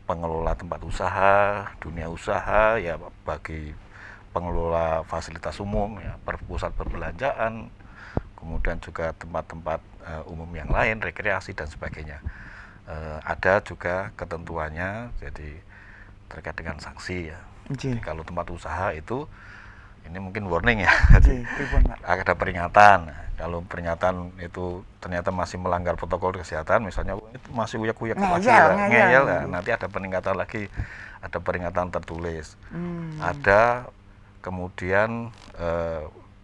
pengelola tempat usaha, dunia usaha, ya bagi pengelola fasilitas umum, ya pusat perbelanjaan, kemudian juga tempat-tempat umum yang lain, rekreasi dan sebagainya. Ada juga ketentuannya, jadi terkait dengan sanksi ya. Jadi kalau tempat usaha itu ini mungkin warning ya. Jadi ada peringatan. Kalau peringatan itu ternyata masih melanggar protokol kesehatan, misalnya itu masih uyak-uyak ngeyel, nanti ada peningkatan lagi, ada peringatan tertulis. Ada kemudian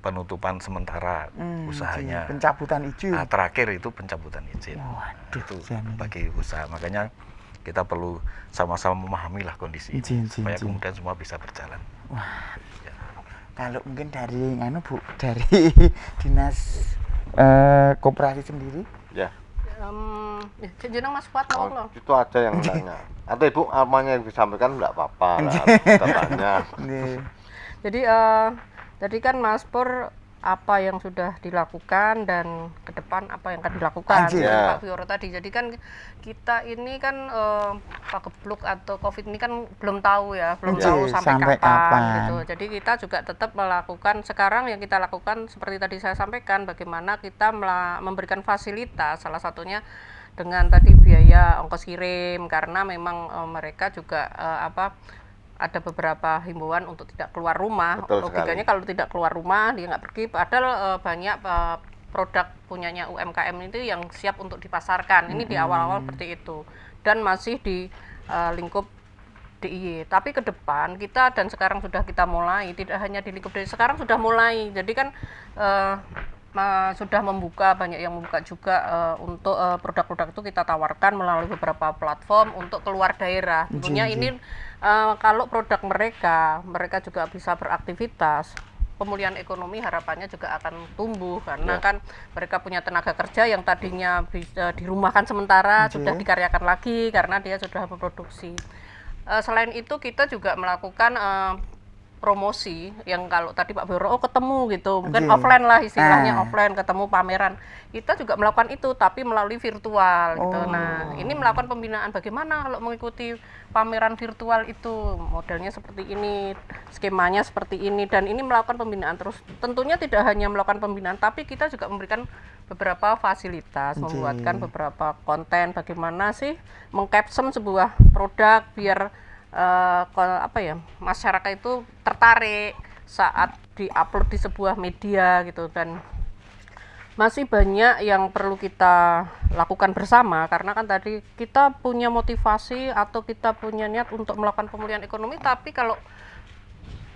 penutupan sementara usahanya. Pencabutan izin. Nah, terakhir itu pencabutan izin. Itu bagi usaha. Makanya kita perlu sama-sama memahami lah kondisi ini, supaya kemudian semua bisa berjalan. Wah. Kalau mungkin dari Bu, dari dinas koperasi sendiri? Ya. Jeneng Mas Fuad loh. Itu aja yang nanya. Atau Ibu apanya yang disampaikan enggak apa-apa lah, kita tanya. Jadi kan Mas Pur apa yang sudah dilakukan dan ke depan apa yang akan dilakukan Pak Bioro tadi. Jadi kan kita ini kan pagebluk atau Covid ini kan belum tahu ya, belum tahu sampai kapan gitu. Jadi kita juga tetap melakukan sekarang yang kita lakukan seperti tadi saya sampaikan, bagaimana kita memberikan fasilitas, salah satunya dengan tadi biaya ongkos kirim, karena memang mereka juga ada beberapa himbauan untuk tidak keluar rumah. Logikanya kalau tidak keluar rumah dia nggak pergi, padahal banyak produk punyanya UMKM itu yang siap untuk dipasarkan. Ini di awal-awal seperti itu dan masih di lingkup DIY. Tapi ke depan kita dan sekarang sudah kita mulai, tidak hanya di lingkup DIY, sekarang sudah mulai. Jadi kan sudah membuka, banyak yang membuka juga untuk produk-produk itu kita tawarkan melalui beberapa platform untuk keluar daerah. Tentunya ini kalau produk mereka juga bisa beraktivitas, pemulihan ekonomi harapannya juga akan tumbuh karena kan mereka punya tenaga kerja yang tadinya bisa dirumahkan sementara sudah dikaryakan lagi karena dia sudah memproduksi. Selain itu kita juga melakukan promosi yang kalau tadi Pak Bioro ketemu gitu, mungkin offline lah istilahnya, offline ketemu pameran. Kita juga melakukan itu tapi melalui virtual gitu. Nah, ini melakukan pembinaan bagaimana kalau mengikuti pameran virtual itu, modelnya seperti ini, skemanya seperti ini, dan ini melakukan pembinaan terus. Tentunya tidak hanya melakukan pembinaan tapi kita juga memberikan beberapa fasilitas, membuatkan beberapa konten bagaimana sih mengcaption sebuah produk biar masyarakat itu tertarik saat diupload di sebuah media gitu. Dan masih banyak yang perlu kita lakukan bersama karena kan tadi kita punya motivasi atau kita punya niat untuk melakukan pemulihan ekonomi, tapi kalau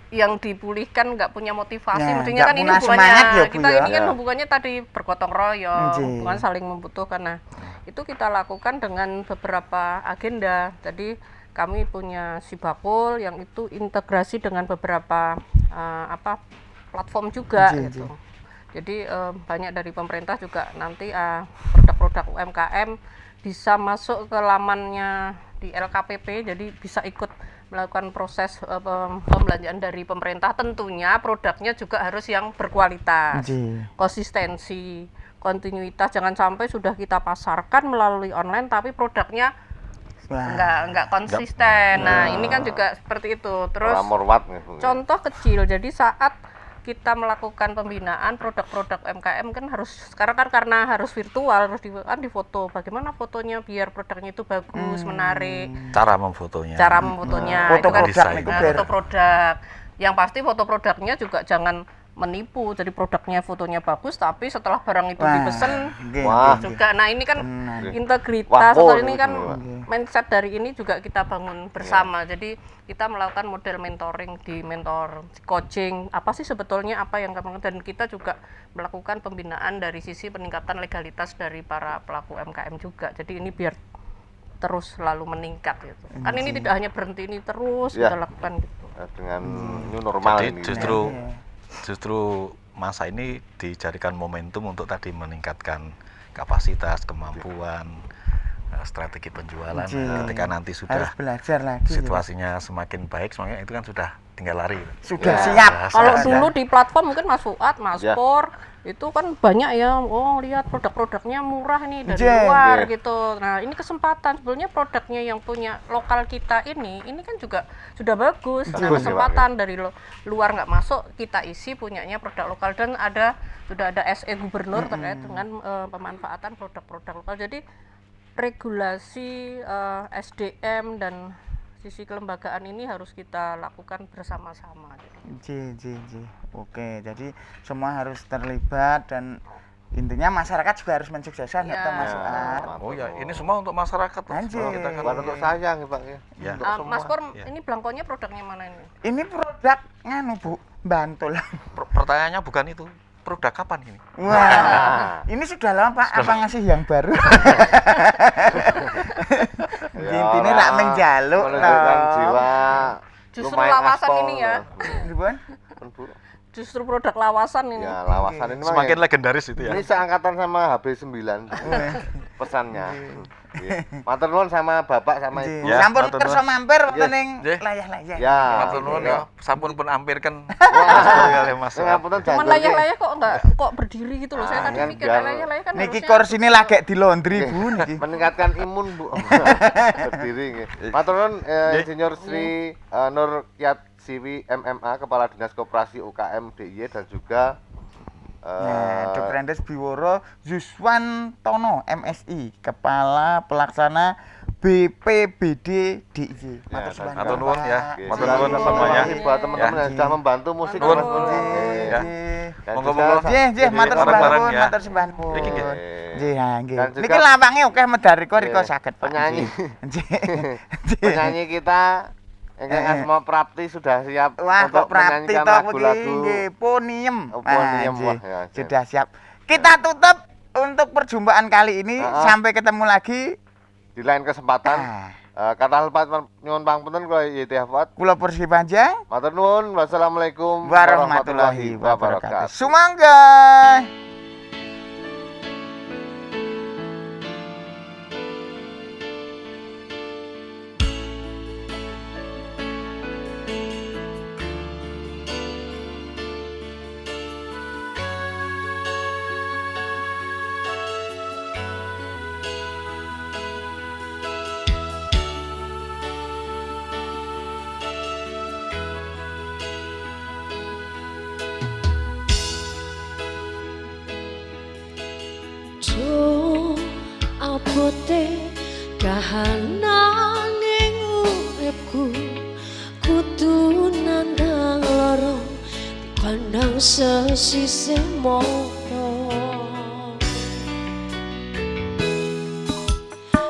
yang dipulihkan nggak punya motivasi, mestinya kan ini hubungannya kita ini kan hubungannya tadi bergotong royong, hubungan saling membutuhkan. Nah, itu kita lakukan dengan beberapa agenda. Jadi kami punya Sibakul yang itu integrasi dengan beberapa platform juga gitu. Jadi banyak dari pemerintah juga nanti produk-produk UMKM bisa masuk ke lamannya di LKPP, jadi bisa ikut melakukan proses pembelanjaan dari pemerintah. Tentunya produknya juga harus yang berkualitas, konsistensi, kontinuitas. Jangan sampai sudah kita pasarkan melalui online tapi produknya nggak konsisten. Nah, ini kan juga seperti itu. Terus contoh kecil, jadi saat kita melakukan pembinaan produk-produk UMKM kan harus sekarang kan karena harus virtual, harus difoto. Bagaimana fotonya biar produknya itu bagus, menarik. Cara memfotonya. Foto produk. Yang pasti foto produknya juga jangan menipu, jadi produknya fotonya bagus tapi setelah barang itu dipesan juga. Nah, ini kan integritas atau ini kan mindset dari ini juga kita bangun bersama. Jadi kita melakukan model mentoring di mentor coaching, apa sih sebetulnya apa yang kamu, dan kita juga melakukan pembinaan dari sisi peningkatan legalitas dari para pelaku UMKM juga. Jadi ini biar terus selalu meningkat gitu. Kan ini tidak hanya berhenti, ini terus kita lakukan gitu. Dengan new normal jadi ini. Justru masa ini dijadikan momentum untuk tadi meningkatkan kapasitas, kemampuan, strategi penjualan. Ketika nanti sudah situasinya semakin baik, semuanya itu kan sudah tinggal lari. Sudah siap. Kalau dulu di platform mungkin Mas Fuad, Mas Pur itu kan banyak ya, lihat produk-produknya murah nih dari luar gitu. Nah, ini kesempatan sebenarnya produknya yang punya lokal kita ini kan juga sudah bagus. Nah, kesempatan dari luar nggak masuk, kita isi punyanya produk lokal, dan sudah ada SE gubernur terkait dengan pemanfaatan produk-produk lokal. Jadi regulasi SDM dan sisi kelembagaan ini harus kita lakukan bersama-sama. Oke, jadi semua harus terlibat dan intinya masyarakat juga harus mensukseskan atau Mas Ar. Oh ya, ini semua untuk masyarakat loh. Kita kan untuk saya nih Pak ya. Mas Pur, ini belangkonya produknya mana ini? Ini produk nganu Bu, Bantul. Pertanyaannya bukan itu. Produk kapan ini? Wah, ini sudah lama Pak, apa ngasih yang baru? Intinya rak menjaluk menunjukkan jiwa. Justru lawasan ini ya. Justru produk lawasan ini. Ya, lawasan ini semakin legendaris itu ya. Ini seangkatan sama HB9 pesannya. Matur nuwun sama Bapak sama Ibu. Ya, sampun kersa mampir wonten ing layah-layah. Ya, matur nuwun ya. Sampun pun ampirkan. Mas. Ngapunten cuman layah-layah kok berdiri gitu loh. Saya tadi mikir layah-layah kan niki kursine lagi di laundry Bu niki. Meningkatkan imun Bu. Berdiri nggih. Matur nuwun Insinyur Sri Nur Kiat Siwi MMA, Kepala Dinas Koperasi UKM DIY dan juga Dr. Andes Biworo Yuswantono MSI, Kepala Pelaksana BPBD DIY. Matur nuwun ya. Matur nuwun semuanya. Buat teman-teman yang sudah membantu musik. Ya. Monggo-monggo. Nggih, matur sembah nuwun. Nggih. Niki lawange akeh Medariko riko saged penyanyi. Penyanyi kita Asma Prapti sudah siap untuk menyanyikan lagu-lagu Poniem. Poniem sudah siap. Kita tutup untuk perjumpaan kali ini. Sampai ketemu lagi di lain kesempatan. Kata lepat nyuwun pangapunten kula Yeti Hafat. Kula Pursi Panjang. Matur nuwun. Wassalamualaikum warahmatullahi wabarakatuh. Sumangga. Abote kahanan ing uripku kudu nandang loro dipandang sesisih mata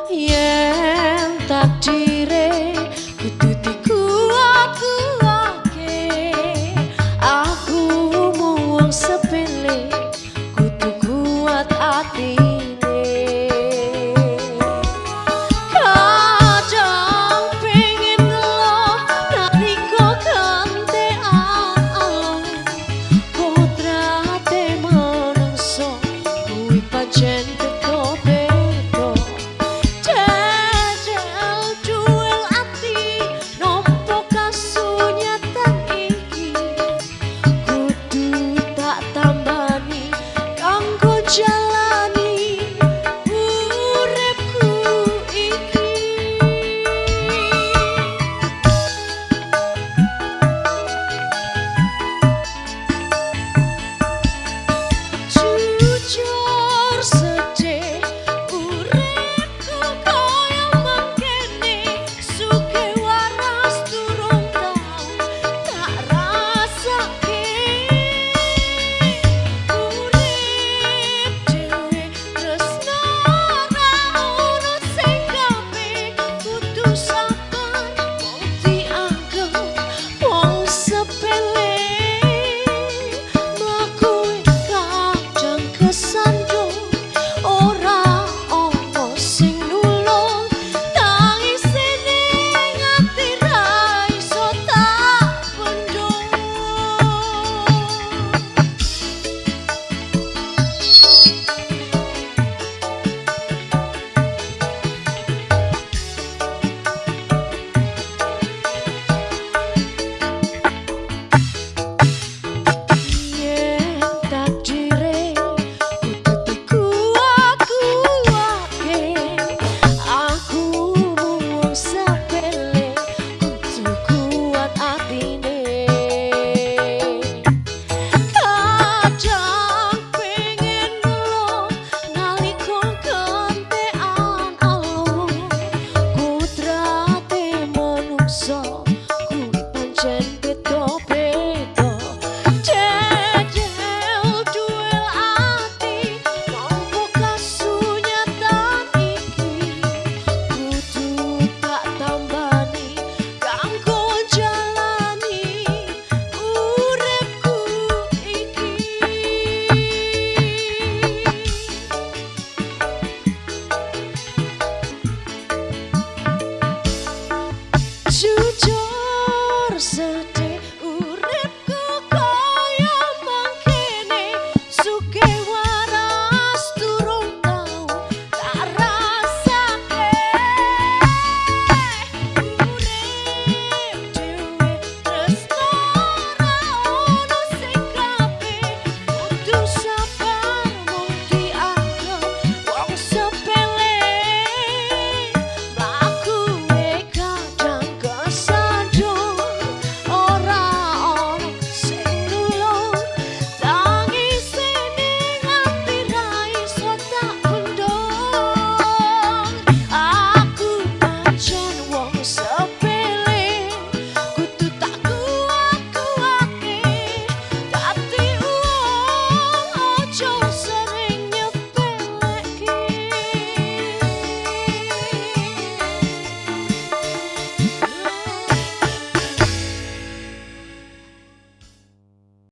yen takdire kudu